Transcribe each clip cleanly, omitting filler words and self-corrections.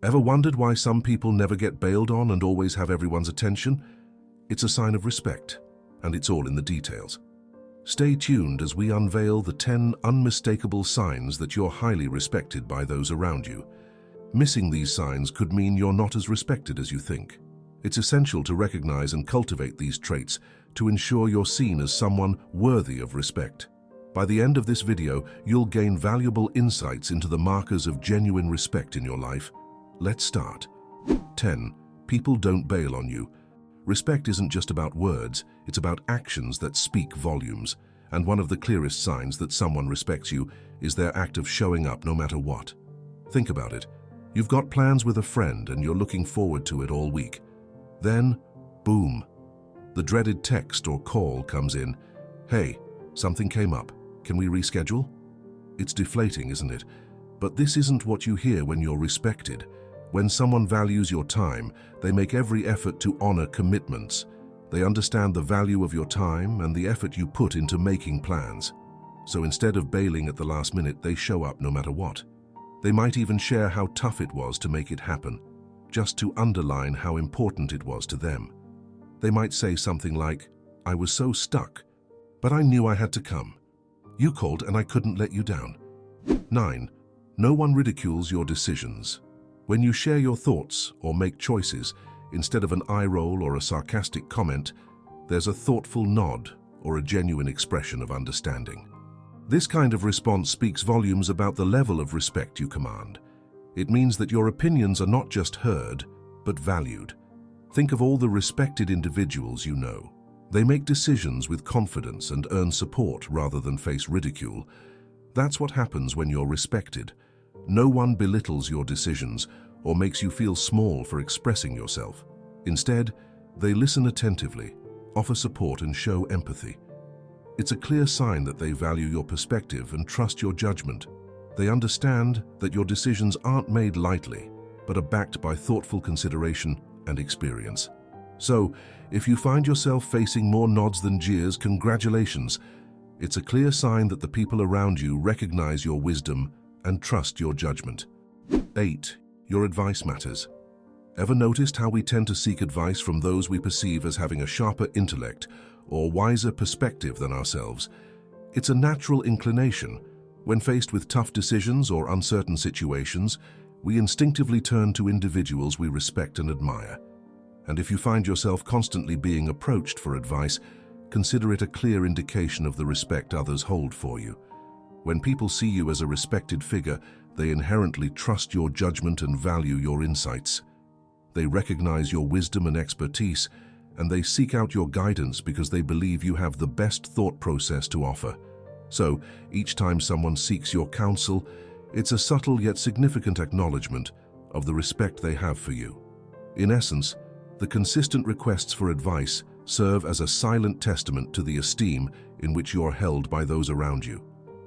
Ever wondered why some people never get bailed on and always have everyone's attention? It's a sign of respect, and it's all in the details. Stay tuned as we unveil the 10 unmistakable signs that you're highly respected by those around you. Missing these signs could mean you're not as respected as you think. It's essential to recognize and cultivate these traits to ensure you're seen as someone worthy of respect. By the end of this video, you'll gain valuable insights into the markers of genuine respect in your life. Let's start. 10. People don't bail on you. Respect isn't just about words, it's about actions that speak volumes. And one of the clearest signs that someone respects you is their act of showing up no matter what. Think about it. You've got plans with a friend and you're looking forward to it all week. Then, boom, the dreaded text or call comes in. Hey, something came up. Can we reschedule? It's deflating, isn't it? But this isn't what you hear when you're respected. When someone values your time, they make every effort to honor commitments. They understand the value of your time and the effort you put into making plans. So instead of bailing at the last minute, they show up no matter what. They might even share how tough it was to make it happen, just to underline how important it was to them. They might say something like, "I was so stuck, but I knew I had to come. You called and I couldn't let you down." 9. No one ridicules your decisions. When you share your thoughts or make choices, instead of an eye roll or a sarcastic comment, there's a thoughtful nod or a genuine expression of understanding. This kind of response speaks volumes about the level of respect you command. It means that your opinions are not just heard, but valued. Think of all the respected individuals you know. They make decisions with confidence and earn support rather than face ridicule. That's what happens when you're respected. No one belittles your decisions or makes you feel small for expressing yourself. Instead, they listen attentively, offer support and show empathy. It's a clear sign that they value your perspective and trust your judgment. They understand that your decisions aren't made lightly, but are backed by thoughtful consideration and experience. So, if you find yourself facing more nods than jeers, congratulations. It's a clear sign that the people around you recognize your wisdom and trust your judgment. 8. Your advice matters. Ever noticed how we tend to seek advice from those we perceive as having a sharper intellect or wiser perspective than ourselves? It's a natural inclination. When faced with tough decisions or uncertain situations, we instinctively turn to individuals we respect and admire. And if you find yourself constantly being approached for advice, consider it a clear indication of the respect others hold for you. When people see you as a respected figure, they inherently trust your judgment and value your insights. They recognize your wisdom and expertise, and they seek out your guidance because they believe you have the best thought process to offer. So, each time someone seeks your counsel, it's a subtle yet significant acknowledgement of the respect they have for you. In essence, the consistent requests for advice serve as a silent testament to the esteem in which you're held by those around you.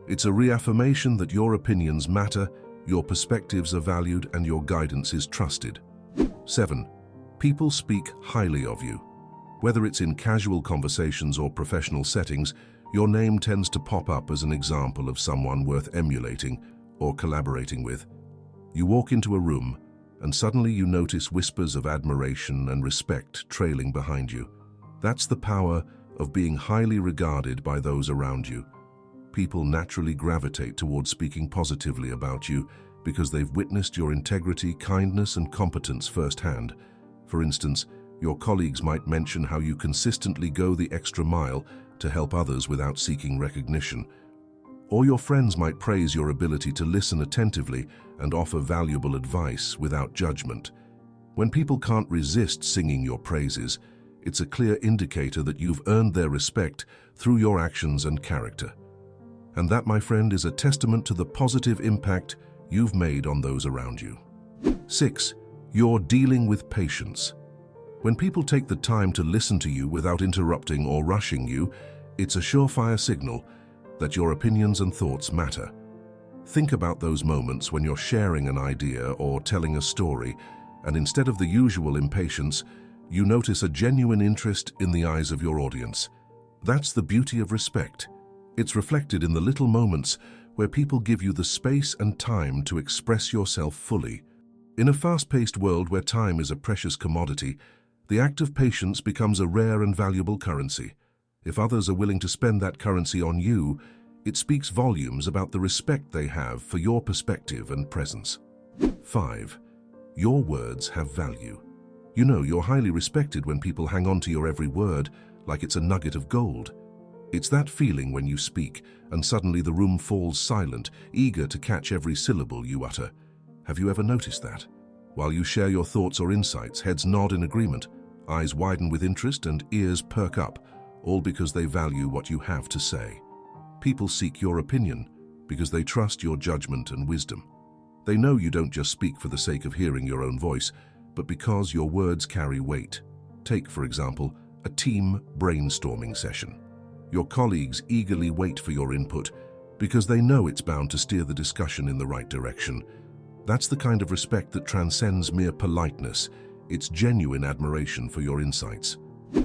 It's a reaffirmation that your opinions matter, your perspectives are valued, and your guidance is trusted. 7. People speak highly of you. Whether it's in casual conversations or professional settings, your name tends to pop up as an example of someone worth emulating or collaborating with. You walk into a room, and suddenly you notice whispers of admiration and respect trailing behind you. That's the power of being highly regarded by those around you. People naturally gravitate towards speaking positively about you because they've witnessed your integrity, kindness, and competence firsthand. For instance, your colleagues might mention how you consistently go the extra mile to help others without seeking recognition. Or your friends might praise your ability to listen attentively and offer valuable advice without judgment. When people can't resist singing your praises, it's a clear indicator that you've earned their respect through your actions and character. And that, my friend, is a testament to the positive impact you've made on those around you. 6. You're dealing with patience. When people take the time to listen to you without interrupting or rushing you, it's a surefire signal that your opinions and thoughts matter. Think about those moments when you're sharing an idea or telling a story, and instead of the usual impatience, you notice a genuine interest in the eyes of your audience. That's the beauty of respect. It's reflected in the little moments where people give you the space and time to express yourself fully. In a fast-paced world where time is a precious commodity, the act of patience becomes a rare and valuable currency. If others are willing to spend that currency on you, it speaks volumes about the respect they have for your perspective and presence. 5. Your words have value. You know, you're highly respected when people hang on to your every word like it's a nugget of gold. It's that feeling when you speak, and suddenly the room falls silent, eager to catch every syllable you utter. Have you ever noticed that? While you share your thoughts or insights, heads nod in agreement, eyes widen with interest, and ears perk up, all because they value what you have to say. People seek your opinion because they trust your judgment and wisdom. They know you don't just speak for the sake of hearing your own voice, but because your words carry weight. Take, for example, a team brainstorming session. Your colleagues eagerly wait for your input because they know it's bound to steer the discussion in the right direction. That's the kind of respect that transcends mere politeness. It's genuine admiration for your insights.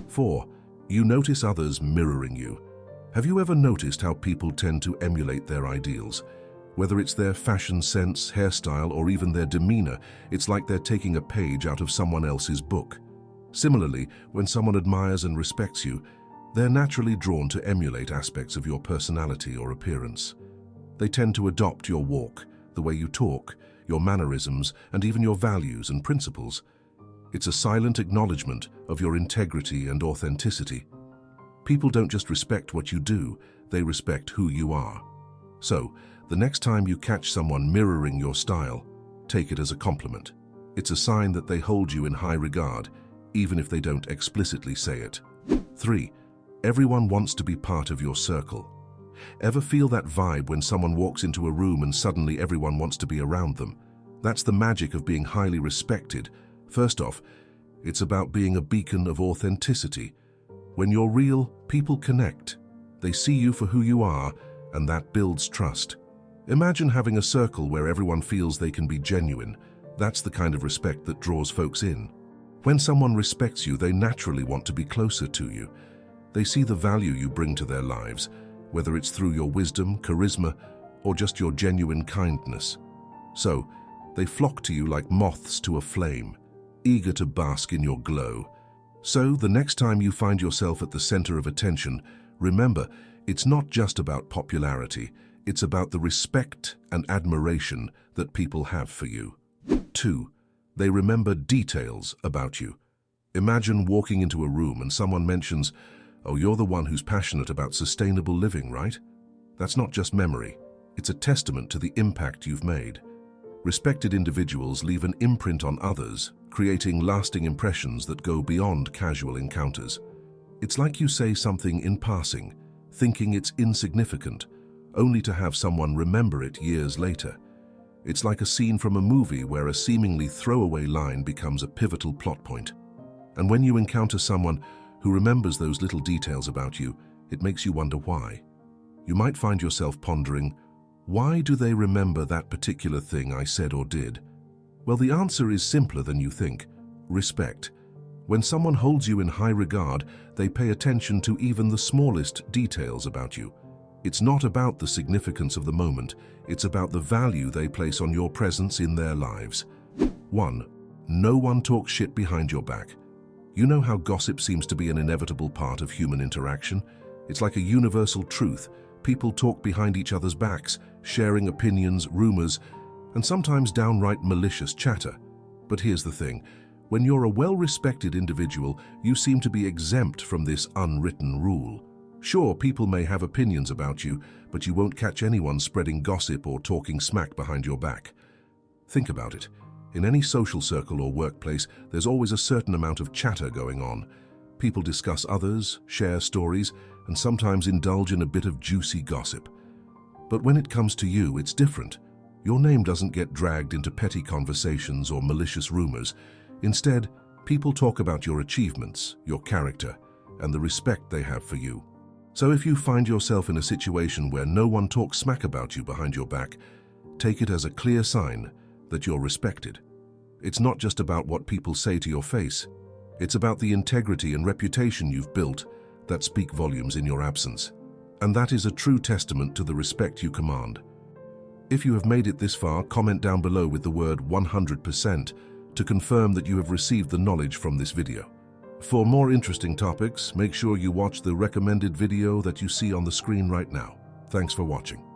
4. You notice others mirroring you. Have you ever noticed how people tend to emulate their ideals? Whether it's their fashion sense, hairstyle, or even their demeanor, it's like they're taking a page out of someone else's book. Similarly, when someone admires and respects you, they're naturally drawn to emulate aspects of your personality or appearance. They tend to adopt your walk, the way you talk, your mannerisms, and even your values and principles. It's a silent acknowledgement of your integrity and authenticity. People don't just respect what you do, they respect who you are. So, the next time you catch someone mirroring your style, take it as a compliment. It's a sign that they hold you in high regard, even if they don't explicitly say it. 3. Everyone wants to be part of your circle. Ever feel that vibe when someone walks into a room and suddenly everyone wants to be around them? That's the magic of being highly respected. First off, it's about being a beacon of authenticity. When you're real, people connect. They see you for who you are, and that builds trust. Imagine having a circle where everyone feels they can be genuine. That's the kind of respect that draws folks in. When someone respects you, they naturally want to be closer to you. They see the value you bring to their lives, whether it's through your wisdom, charisma, or just your genuine kindness. So, they flock to you like moths to a flame, eager to bask in your glow. So, the next time you find yourself at the center of attention, remember, it's not just about popularity, it's about the respect and admiration that people have for you. 2. They remember details about you. Imagine walking into a room and someone mentions, "Oh, you're the one who's passionate about sustainable living, right?" That's not just memory, it's a testament to the impact you've made. Respected individuals leave an imprint on others, creating lasting impressions that go beyond casual encounters. It's like you say something in passing, thinking it's insignificant, only to have someone remember it years later. It's like a scene from a movie where a seemingly throwaway line becomes a pivotal plot point. And when you encounter someone who remembers those little details about you, it makes you wonder why. You might find yourself pondering, why do they remember that particular thing I said or did? Well, the answer is simpler than you think: respect. When someone holds you in high regard, they pay attention to even the smallest details about you. It's not about the significance of the moment, it's about the value they place on your presence in their lives. 1. No one talks shit behind your back. You know how gossip seems to be an inevitable part of human interaction? It's like a universal truth. People talk behind each other's backs, sharing opinions, rumors, and sometimes downright malicious chatter. But here's the thing. When you're a well-respected individual, you seem to be exempt from this unwritten rule. Sure, people may have opinions about you, but you won't catch anyone spreading gossip or talking smack behind your back. Think about it. In any social circle or workplace, there's always a certain amount of chatter going on. People discuss others, share stories, and sometimes indulge in a bit of juicy gossip. But when it comes to you, it's different. Your name doesn't get dragged into petty conversations or malicious rumors. Instead, people talk about your achievements, your character, and the respect they have for you. So if you find yourself in a situation where no one talks smack about you behind your back, take it as a clear sign that you're respected. It's not just about what people say to your face. It's about the integrity and reputation you've built that speak volumes in your absence. And that is a true testament to the respect you command. If you have made it this far, comment down below with the word 100% to confirm that you have received the knowledge from this video. For more interesting topics, make sure you watch the recommended video that you see on the screen right now. Thanks for watching.